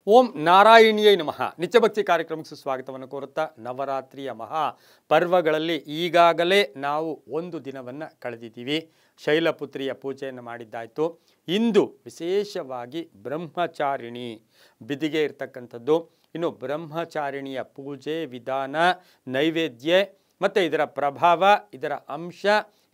ಓಂ ನಾರಾಯಣಿಯೈ ನಮಃ. ನಿತ್ಯಭಕ್ತಿ ಕಾರ್ಯಕ್ರಮಕ್ಕೆ ಸುಸ್ವಾಗತವನ್ನು ಕೋರುತ್ತಾ, ನವರಾತ್ರಿಯ ಮಹಾ ಪರ್ವಗಳಲ್ಲಿ ಈಗಾಗಲೇ ನಾವು ಒಂದು ದಿನವನ್ನು ಕಳೆದಿದ್ದೀವಿ. ಶೈಲಪುತ್ರಿಯ ಪೂಜೆಯನ್ನು ಮಾಡಿದ್ದಾಯಿತು. ಇಂದು ವಿಶೇಷವಾಗಿ ಬ್ರಹ್ಮಚಾರಿಣಿ ಬಿದಿಗೆ ಇರ್ತಕ್ಕಂಥದ್ದು. ಇನ್ನು ಬ್ರಹ್ಮಚಾರಿಣಿಯ ಪೂಜೆ ವಿಧಾನ, ನೈವೇದ್ಯ ಮತ್ತು ಇದರ ಪ್ರಭಾವ, ಇದರ ಅಂಶ,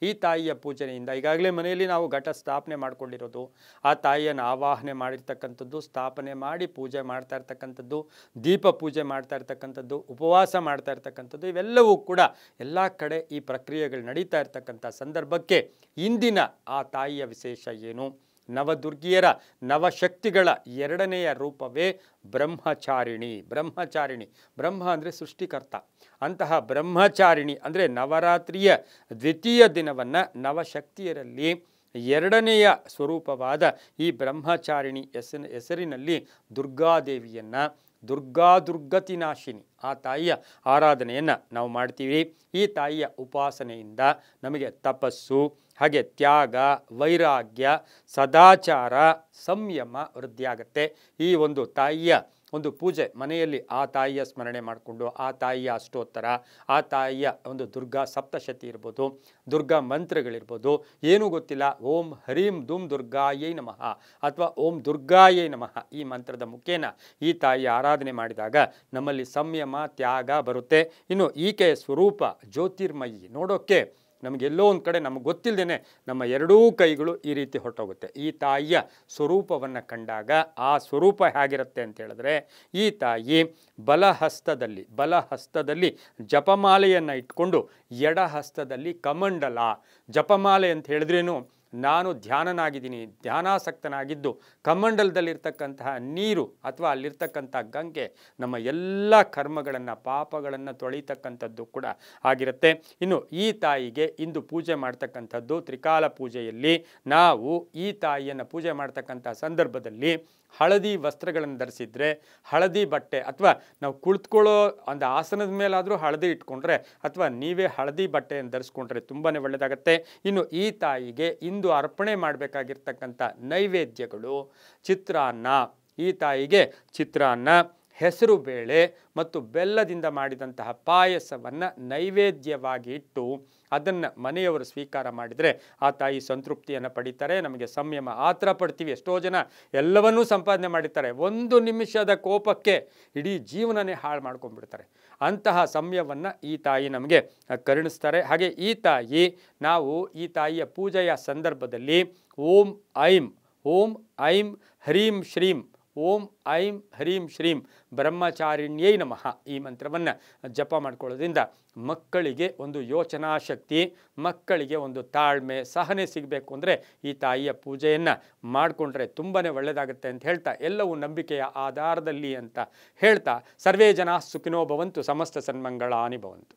ಈ ತಾಯಿಯ ಪೂಜನೆಯಿಂದ ಈಗಾಗಲೇ ಮನೆಯಲ್ಲಿ ನಾವು ಘಟ ಸ್ಥಾಪನೆ ಮಾಡಿಕೊಂಡಿರೋದು, ಆ ತಾಯಿಯನ್ನು ಆವಾಹನೆ ಮಾಡಿರ್ತಕ್ಕಂಥದ್ದು, ಸ್ಥಾಪನೆ ಮಾಡಿ ಪೂಜೆ ಮಾಡ್ತಾ ಇರ್ತಕ್ಕಂಥದ್ದು, ದೀಪ ಪೂಜೆ ಮಾಡ್ತಾ ಇರ್ತಕ್ಕಂಥದ್ದು, ಉಪವಾಸ ಮಾಡ್ತಾ ಇರ್ತಕ್ಕಂಥದ್ದು, ಇವೆಲ್ಲವೂ ಕೂಡ ಎಲ್ಲ ಕಡೆ ಈ ಪ್ರಕ್ರಿಯೆಗಳು ನಡೀತಾ ಇರ್ತಕ್ಕಂಥ ಸಂದರ್ಭಕ್ಕೆ ಇಂದಿನ ಆ ತಾಯಿಯ ವಿಶೇಷ ಏನು? ನವದುರ್ಗಿಯರ ನವಶಕ್ತಿಗಳ ಎರಡನೆಯ ರೂಪವೇ ಬ್ರಹ್ಮಚಾರಿಣಿ. ಬ್ರಹ್ಮ ಅಂದರೆ ಸೃಷ್ಟಿಕರ್ತ. ಅಂತಹ ಬ್ರಹ್ಮಚಾರಿಣಿ ಅಂದರೆ ನವರಾತ್ರಿಯ ದ್ವಿತೀಯ ದಿನವನ್ನು ನವಶಕ್ತಿಯರಲ್ಲಿ ಎರಡನೆಯ ಸ್ವರೂಪವಾದ ಈ ಬ್ರಹ್ಮಚಾರಿಣಿ ಹೆಸರಿನಲ್ಲಿ ದುರ್ಗಾದೇವಿಯನ್ನು, ದುರ್ಗತಿನಾಶಿನಿ ಆ ತಾಯಿಯ ಆರಾಧನೆಯನ್ನು ನಾವು ಮಾಡ್ತೀವಿ. ಈ ತಾಯಿಯ ಉಪಾಸನೆಯಿಂದ ನಮಗೆ ತಪಸ್ಸು, ಹಾಗೆ ತ್ಯಾಗ, ವೈರಾಗ್ಯ, ಸದಾಚಾರ, ಸಂಯಮ ವೃದ್ಧಿಯಾಗತ್ತೆ. ಈ ಒಂದು ತಾಯಿಯ ಒಂದು ಪೂಜೆ ಮನೆಯಲ್ಲಿ ಆ ತಾಯಿಯ ಸ್ಮರಣೆ ಮಾಡಿಕೊಂಡು, ಆ ತಾಯಿಯ ಅಷ್ಟೋತ್ತರ, ಆ ತಾಯಿಯ ಒಂದು ದುರ್ಗಾ ಸಪ್ತಶತಿ ಇರ್ಬೋದು, ದುರ್ಗಾ ಮಂತ್ರಗಳಿರ್ಬೋದು, ಏನೂ ಗೊತ್ತಿಲ್ಲ, ಓಂ ಹರೀಂ ಧೂಮ್ ದುರ್ಗಾಯೈ ನಮಃ ಅಥವಾ ಓಂ ದುರ್ಗಾಯೈ ನಮಃ ಈ ಮಂತ್ರದ ಮುಖೇನ ಈ ತಾಯಿಯ ಆರಾಧನೆ ಮಾಡಿದಾಗ ನಮ್ಮಲ್ಲಿ ಸಂಯಮ, ತ್ಯಾಗ ಬರುತ್ತೆ. ಇನ್ನು ಈಕೆಯ ಸ್ವರೂಪ ಜ್ಯೋತಿರ್ಮಯಿ. ನೋಡೋಕ್ಕೆ ನಮಗೆಲ್ಲೋ ಒಂದು ಕಡೆ ನಮಗೆ ಗೊತ್ತಿಲ್ಲದೇ ನಮ್ಮ ಎರಡೂ ಕೈಗಳು ಈ ರೀತಿ ಹೊರಟೋಗುತ್ತೆ. ಈ ತಾಯಿಯ ಸ್ವರೂಪವನ್ನು ಕಂಡಾಗ ಆ ಸ್ವರೂಪ ಹೇಗಿರುತ್ತೆ ಅಂತ ಹೇಳಿದ್ರೆ, ಈ ತಾಯಿ ಬಲಹಸ್ತದಲ್ಲಿ ಜಪಮಾಲೆಯನ್ನು ಇಟ್ಕೊಂಡು ಎಡಹಸ್ತದಲ್ಲಿ ಕಮಂಡಲ. ಜಪಮಾಲೆ ಅಂತ ಹೇಳಿದ್ರೇನು, ನಾನು ಧ್ಯಾನನಾಗಿದ್ದೀನಿ, ಧ್ಯಾನಾಸಕ್ತನಾಗಿದ್ದು ಕಮಂಡಲದಲ್ಲಿರ್ತಕ್ಕಂತಹ ನೀರು ಅಥವಾ ಅಲ್ಲಿರ್ತಕ್ಕಂಥ ಗಂಗೆ ನಮ್ಮ ಎಲ್ಲ ಕರ್ಮಗಳನ್ನು, ಪಾಪಗಳನ್ನು ತೊಳಿತಕ್ಕಂಥದ್ದು ಕೂಡ ಆಗಿರುತ್ತೆ. ಇನ್ನು ಈ ತಾಯಿಗೆ ಇಂದು ಪೂಜೆ ಮಾಡ್ತಕ್ಕಂಥದ್ದು ತ್ರಿಕಾಲ ಪೂಜೆಯಲ್ಲಿ ನಾವು ಈ ತಾಯಿಯನ್ನು ಪೂಜೆ ಮಾಡ್ತಕ್ಕಂಥ ಸಂದರ್ಭದಲ್ಲಿ ಹಳದಿ ವಸ್ತ್ರಗಳನ್ನು ಧರಿಸಿದ್ರೆ, ಹಳದಿ ಬಟ್ಟೆ ಅಥವಾ ನಾವು ಕುಳಿತುಕೊಳ್ಳೋ ಒಂದು ಆಸನದ ಮೇಲಾದರೂ ಹಳದಿ ಇಟ್ಕೊಂಡ್ರೆ ಅಥವಾ ನೀವೇ ಹಳದಿ ಬಟ್ಟೆಯನ್ನು ಧರಿಸ್ಕೊಂಡ್ರೆ ತುಂಬಾ ಒಳ್ಳೆಯದಾಗತ್ತೆ. ಇನ್ನು ಈ ತಾಯಿಗೆ ಇಂದು ಅರ್ಪಣೆ ಮಾಡಬೇಕಾಗಿರ್ತಕ್ಕಂಥ ನೈವೇದ್ಯಗಳು ಚಿತ್ರಾನ್ನ. ಈ ತಾಯಿಗೆ ಚಿತ್ರಾನ್ನ, ಹೆಸರು ಬೇಳೆ ಮತ್ತು ಬೆಲ್ಲದಿಂದ ಮಾಡಿದಂತಹ ಪಾಯಸವನ್ನು ನೈವೇದ್ಯವಾಗಿ ಇಟ್ಟು ಅದನ್ನು ಮನೆಯವರು ಸ್ವೀಕಾರ ಮಾಡಿದರೆ ಆ ತಾಯಿ ಸಂತೃಪ್ತಿಯನ್ನು ಪಡಿತಾರೆ. ನಮಗೆ ಸಂಯಮ, ಆತರ ಪಡ್ತೀವಿ. ಎಷ್ಟೋ ಜನ ಎಲ್ಲವನ್ನೂ ಸಂಪಾದನೆ ಮಾಡಿರ್ತಾರೆ, ಒಂದು ನಿಮಿಷದ ಕೋಪಕ್ಕೆ ಇಡೀ ಜೀವನನೇ ಹಾಳು ಮಾಡ್ಕೊಂಡ್ಬಿಡ್ತಾರೆ. ಅಂತಹ ಸಂಯಮವನ್ನು ಈ ತಾಯಿ ನಮಗೆ ಕರುಣಿಸ್ತಾರೆ. ಹಾಗೆ ಈ ತಾಯಿ, ನಾವು ಈ ತಾಯಿಯ ಪೂಜೆಯ ಸಂದರ್ಭದಲ್ಲಿ ಓಂ ಐಂ ಹರೀಂ ಶ್ರೀಂ, ಓಂ ಐಂ ಹರೀಂ ಶ್ರೀಂ ಬ್ರಹ್ಮಚಾರಿಣ್ಯೈ ನಮಃ ಈ ಮಂತ್ರವನ್ನು ಜಪ ಮಾಡ್ಕೊಳ್ಳೋದ್ರಿಂದ ಮಕ್ಕಳಿಗೆ ಒಂದು ಯೋಚನಾ ಶಕ್ತಿ, ಮಕ್ಕಳಿಗೆ ಒಂದು ತಾಳ್ಮೆ, ಸಹನೆ ಸಿಗಬೇಕು ಅಂದರೆ ಈ ತಾಯಿಯ ಪೂಜೆಯನ್ನು ಮಾಡಿಕೊಂಡ್ರೆ ತುಂಬಾ ಒಳ್ಳೆಯದಾಗುತ್ತೆ ಅಂತ ಹೇಳ್ತಾ, ಎಲ್ಲವೂ ನಂಬಿಕೆಯ ಆಧಾರದಲ್ಲಿ ಅಂತ ಹೇಳ್ತಾ, ಸರ್ವೇ ಜನ ಸುಖಿನೋ ಭವಂತು, ಸಮಸ್ತ ಸನ್ಮಂಗಳಾನಿ ಭವಂತು.